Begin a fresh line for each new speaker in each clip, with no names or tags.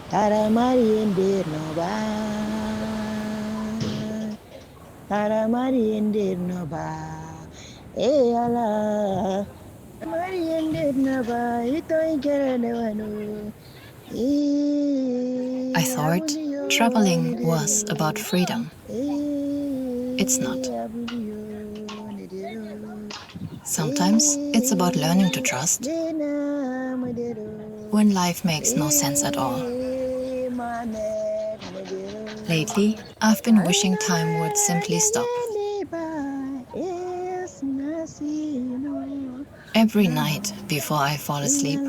Taramari no ba. Taramari no ba. Eh Allah. Taramari no ba. Ito ingere ne wanu.
I thought traveling was about freedom. It's not. Sometimes it's about learning to trust when life makes no sense at all. Lately, I've been wishing time would simply stop. Every night before I fall asleep,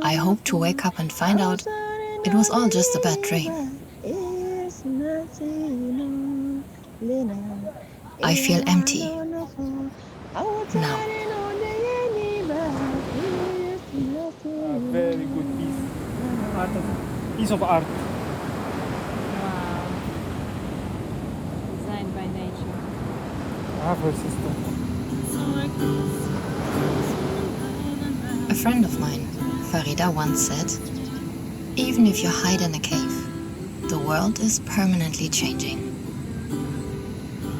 I hope to wake up and find out it was all just a bad dream. I feel empty now.
A very good piece of art.
Wow. Designed by nature.
Her sister.
A friend of mine, Farida, once said, even if you hide in a cave, the world is permanently changing.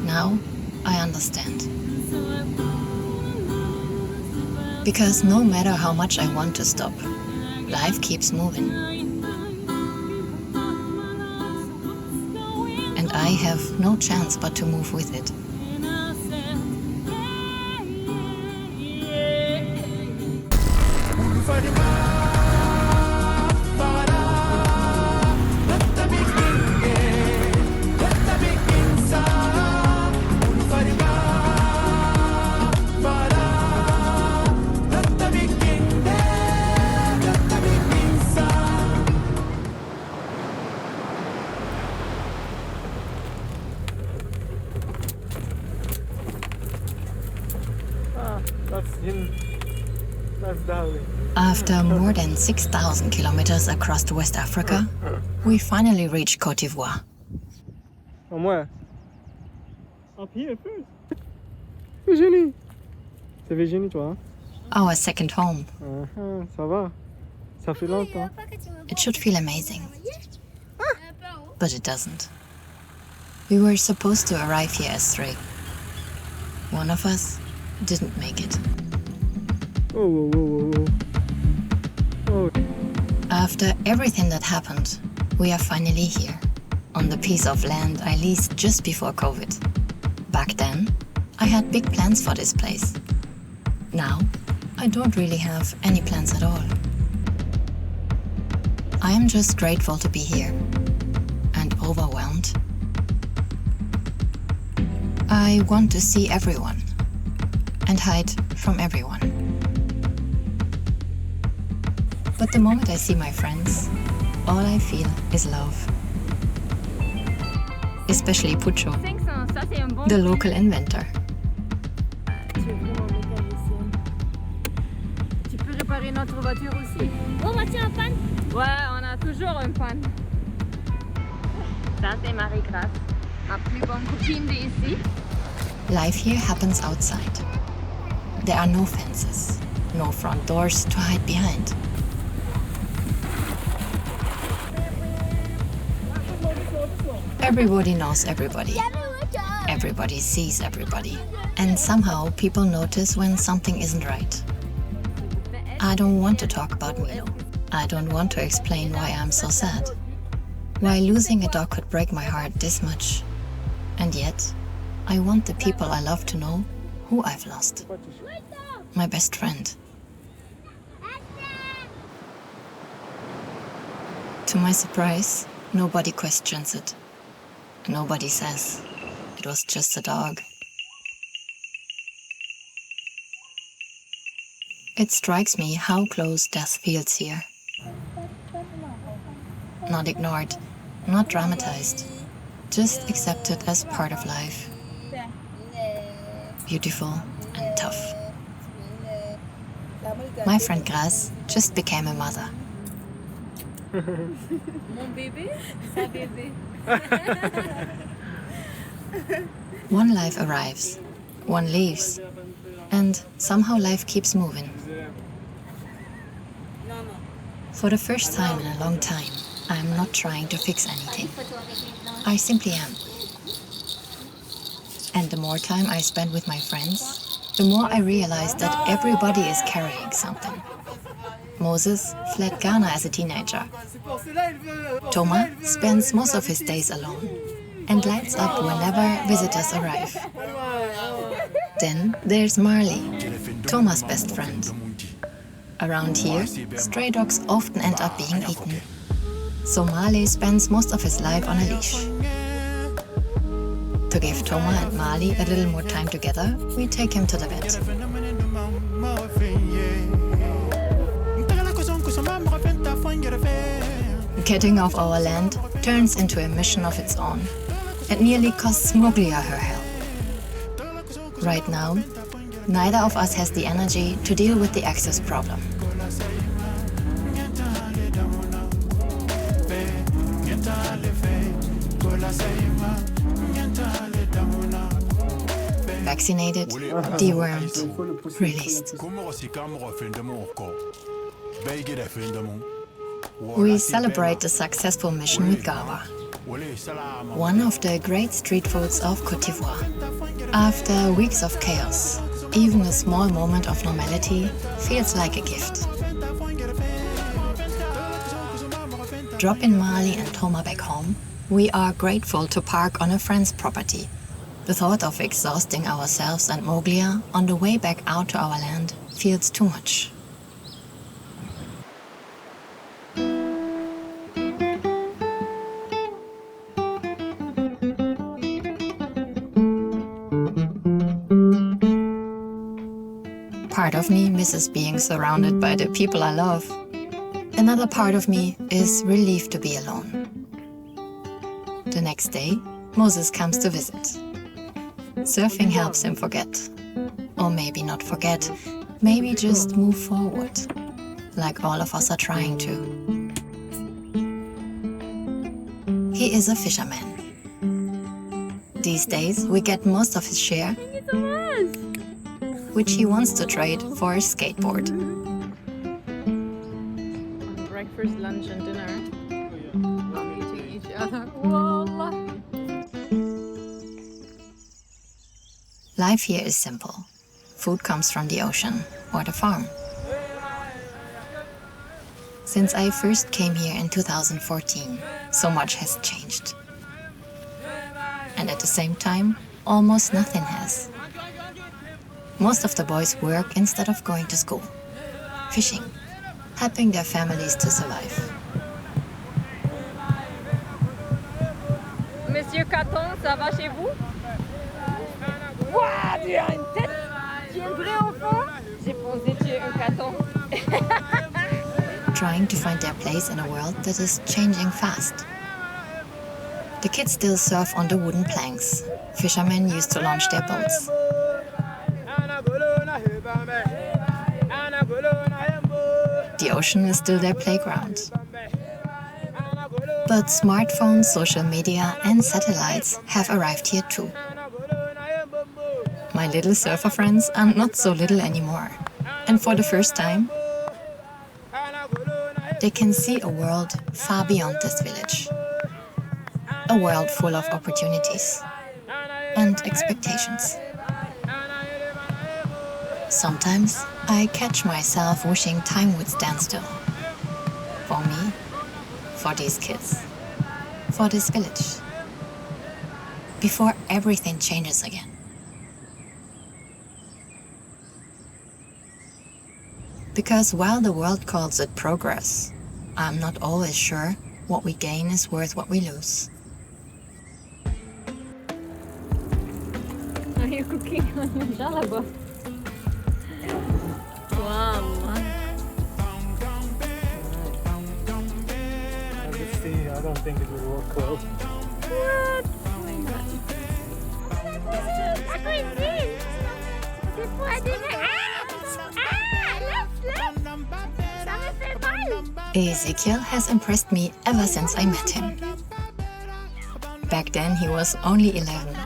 Now I understand. Because no matter how much I want to stop, life keeps moving. And I have no chance but to move with it.
That's him. That's Dali.
After more than 6,000 kilometers across West Africa, we finally reached Côte d'Ivoire.
From where? Up here first. Virginie. C'est Virginie, toi?
Our second home.
Ça va. Ça fait longtemps.
It should feel amazing. But it doesn't. We were supposed to arrive here as three. One of us didn't make it.
Whoa, whoa, whoa, whoa, whoa.
After everything that happened, we are finally here, on the piece of land I leased just before COVID. Back then, I had big plans for this place. Now, I don't really have any plans at all. I am just grateful to be here and overwhelmed. I want to see everyone and hide from everyone. But the moment I see my friends, all I feel is love. Especially Pucho, the local inventor.
Tu es vraiment mécanicien. Tu peux réparer notre voiture aussi.
Oh, voiture en panne?
Ouais, on a toujours un panne. Ça, c'est Marie-Grace, ma plus bonne copine d'ici.
Life here happens outside. There are no fences, no front doors to hide behind. Everybody knows everybody. Everybody sees everybody. And somehow people notice when something isn't right. I don't want to talk about Milo. I don't want to explain why I'm so sad. Why losing a dog could break my heart this much. And yet, I want the people I love to know who I've lost. My best friend. To my surprise, nobody questions it. Nobody says it was just a dog. It strikes me how close death feels here. Not ignored, not dramatized, just accepted as part of life. Beautiful and tough. My friend Grace just became a mother.
Mon bébé, sa bébé.
One life arrives, one leaves, and somehow life keeps moving. For the first time in a long time, I'm not trying to fix anything. I simply am. And the more time I spend with my friends, the more I realize that everybody is carrying something. Moses fled Ghana as a teenager. Thomas spends most of his days alone and lights up whenever visitors arrive. Then there's Marley, Thomas' best friend. Around here, stray dogs often end up being eaten. So Marley spends most of his life on a leash. To give Thomas and Marley a little more time together, we take him to the vet. Getting off our land turns into a mission of its own. It nearly costs Moglia her help. Right now, neither of us has the energy to deal with the access problem. Vaccinated, dewormed, released. We celebrate the successful mission with Gawa, one of the great street foods of Côte d'Ivoire. After weeks of chaos, even a small moment of normality feels like a gift. Dropping Marley and Thomas back home, we are grateful to park on a friend's property. The thought of exhausting ourselves and Moglia on the way back out to our land feels too much. Part of me misses being surrounded by the people I love. Another part of me is relieved to be alone. The next day, Moses comes to visit. Surfing helps him forget. Or maybe not forget, maybe just move forward, like all of us are trying to. He is a fisherman. These days, we get most of his share, which he wants to trade for a skateboard.
Breakfast, lunch and dinner. Meeting each other. Wallah.
Life here is simple. Food comes from the ocean or the farm. Since I first came here in 2014, so much has changed. And at the same time, almost nothing has. Most of the boys work instead of going to school, fishing, helping their families to survive.
Monsieur Caton, ça va chez vous? Waouh, tu as une tête! Tu es un vrai enfant? J'ai pensé que tu es un caton.
Trying to find their place in a world that is changing fast. The kids still surf on the wooden planks. Fishermen used to launch their boats. The ocean is still their playground. But smartphones, social media and satellites have arrived here too. My little surfer friends are not so little anymore. And for the first time, they can see a world far beyond this village. A world full of opportunities and expectations. Sometimes I catch myself wishing time would stand still. For me, for these kids, for this village. Before everything changes again. Because while the world calls it progress, I'm not always sure what we gain is worth what we lose.
Are you cooking on your jalaba? Wow.
Let's see, I don't think it will work well.
What? Why not?
Ezekiel has impressed me ever since I met him. Back then he was only 11.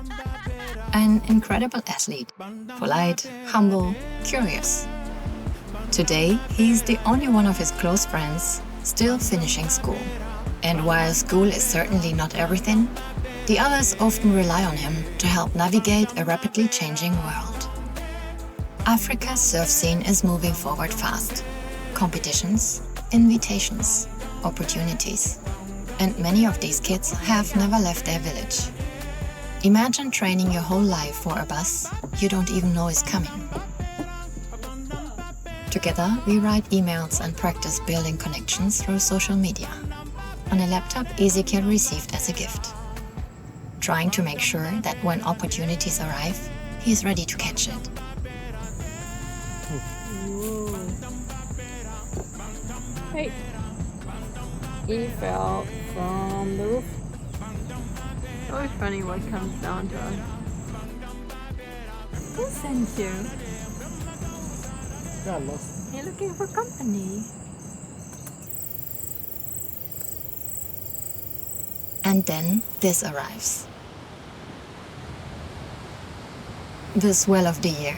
An incredible athlete, polite, humble, curious. Today he's the only one of his close friends still finishing school. And while school is certainly not everything, the others often rely on him to help navigate a rapidly changing world. Africa's surf scene is moving forward fast. Competitions, invitations, opportunities. And many of these kids have never left their village. Imagine training your whole life for a bus you don't even know is coming. Together, we write emails and practice building connections through social media. On a laptop Ezekiel received as a gift. Trying to make sure that when opportunities arrive, he is ready to catch it.
Hey, he fell from the roof. It's always funny what comes down to us. Who sent you?
Got lost.
You're looking for company.
And then this arrives. The swell of the year.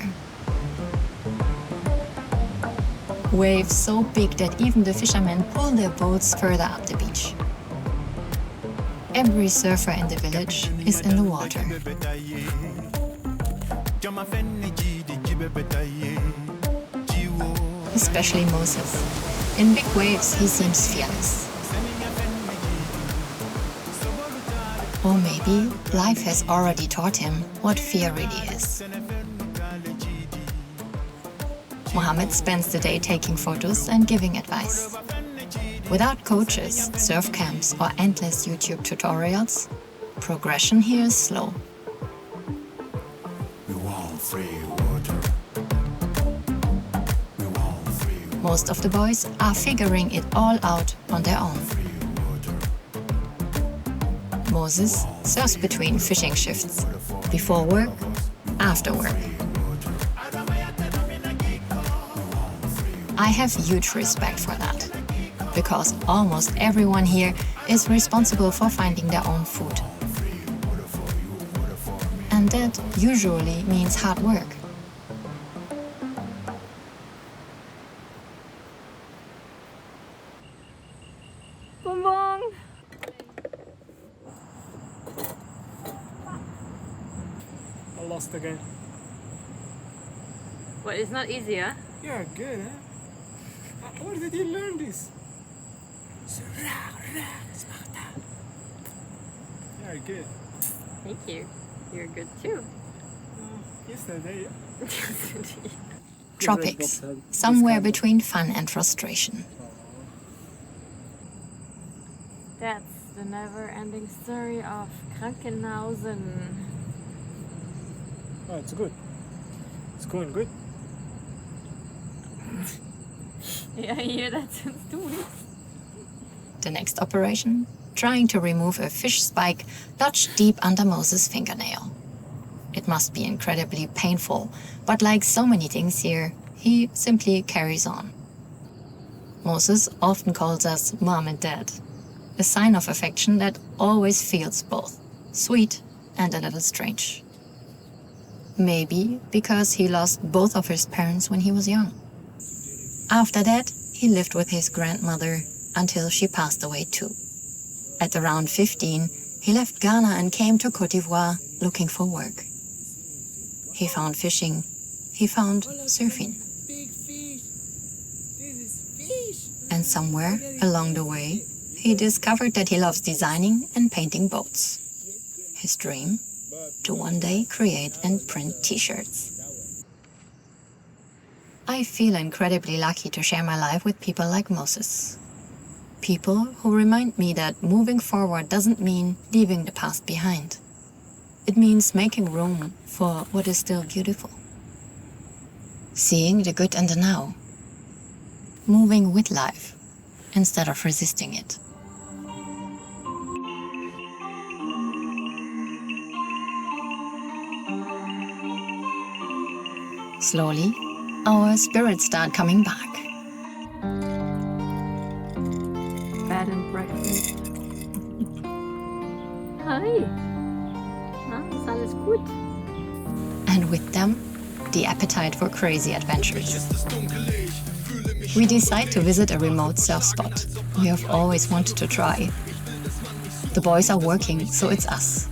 Waves so big that even the fishermen pull their boats further up the beach. Every surfer in the village is in the water. Especially Moses. In big waves, he seems fearless. Or maybe life has already taught him what fear really is. Mohammed spends the day taking photos and giving advice. Without coaches, surf camps, or endless YouTube tutorials, progression here is slow. Most of the boys are figuring it all out on their own. Moses surfs between fishing shifts, before work, after work. I have huge respect for that, because almost everyone here is responsible for finding their own food. And that usually means hard work.
Bonbon!
I lost again.
Well, it's not easy, huh?
Yeah, good, huh? Where did you learn this? Yeah, good.
Thank you. You're good too.
Yesterday.
Tropics, somewhere between fun and frustration.
That's the never-ending story of Krankenhausen.
Oh, it's good. It's going good.
Yeah, I hear that since 2 weeks.
The next operation? Trying to remove a fish spike lodged deep under Moses' fingernail. It must be incredibly painful, but like so many things here, he simply carries on. Moses often calls us Mom and Dad, a sign of affection that always feels both sweet and a little strange. Maybe because he lost both of his parents when he was young. After that, he lived with his grandmother until she passed away too. At around 15, he left Ghana and came to Côte d'Ivoire looking for work. He found fishing, he found surfing. And somewhere along the way, he discovered that he loves designing and painting boats. His dream? To one day create and print t-shirts. I feel incredibly lucky to share my life with people like Moses. People who remind me that moving forward doesn't mean leaving the past behind. It means making room for what is still beautiful. Seeing the good in the now. Moving with life instead of resisting it. Slowly, our spirits start coming back.
Bed and breakfast. Hi. Ist alles gut?
And with them, the appetite for crazy adventures. We decide to visit a remote surf spot we have always wanted to try. The boys are working, so it's us.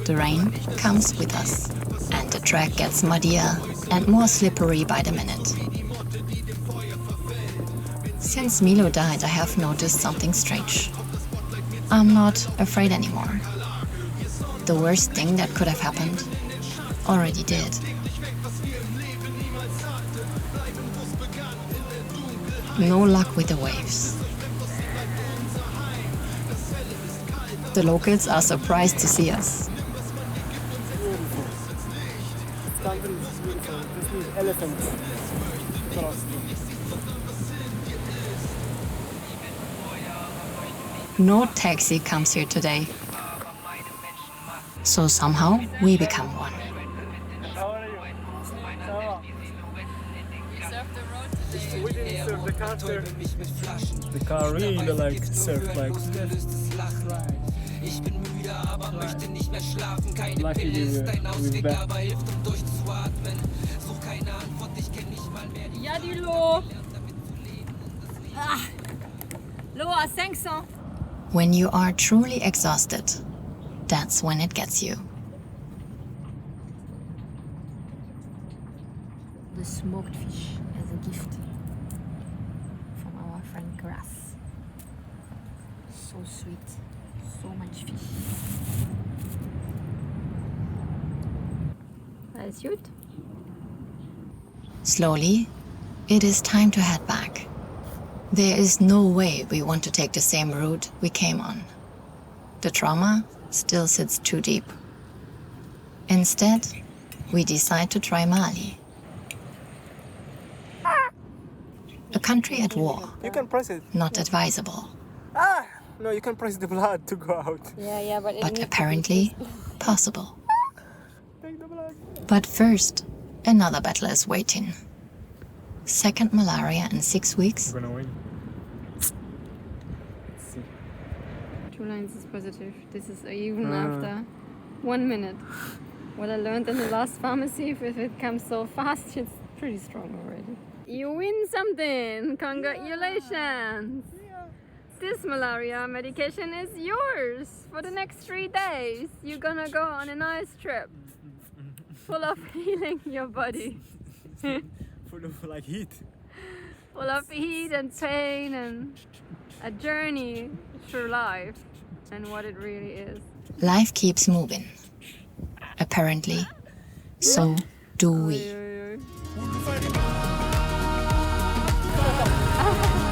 The rain comes with us, and the track gets muddier and more slippery by the minute. Since Milo died, I have noticed something strange. I'm not afraid anymore. The worst thing that could have happened already did. No luck with the waves. The locals are surprised to see us.
Beautiful. This country is beautiful. Just need elephants crossing.
No taxi comes here today. So somehow we become one.
How are you? We didn't surf the car surf. The car really like surf bikes. Lucky we back.
Ja, du Lo. Ah. Lo à 500.
When you are truly exhausted, that's when it gets you.
The smoked fish as a gift from our friend Grass. So sweet, so much fish. Alles gut?
Slowly, it is time to head back. There is no way we want to take the same route we came on. The trauma still sits too deep. Instead, we decide to try Mali. A country at war,
You can press it.
not advisable,
No, you can press the blood to go out.
Yeah, but it
but
needs
apparently possible.
Take the blood.
But first, another battle is waiting. Second malaria in 6 weeks?
We're gonna win. Let's see.
2 lines is positive. This is even after 1 minute. What I learned in the last pharmacy, if it comes so fast, it's pretty strong already. You win something! Congratulations! This malaria medication is yours for the next 3 days. You're gonna go on a nice trip full of healing your body.
Full of like heat.
Full of heat and pain and a journey through life and what it really is.
Life keeps moving. Apparently, so do we.
Oi.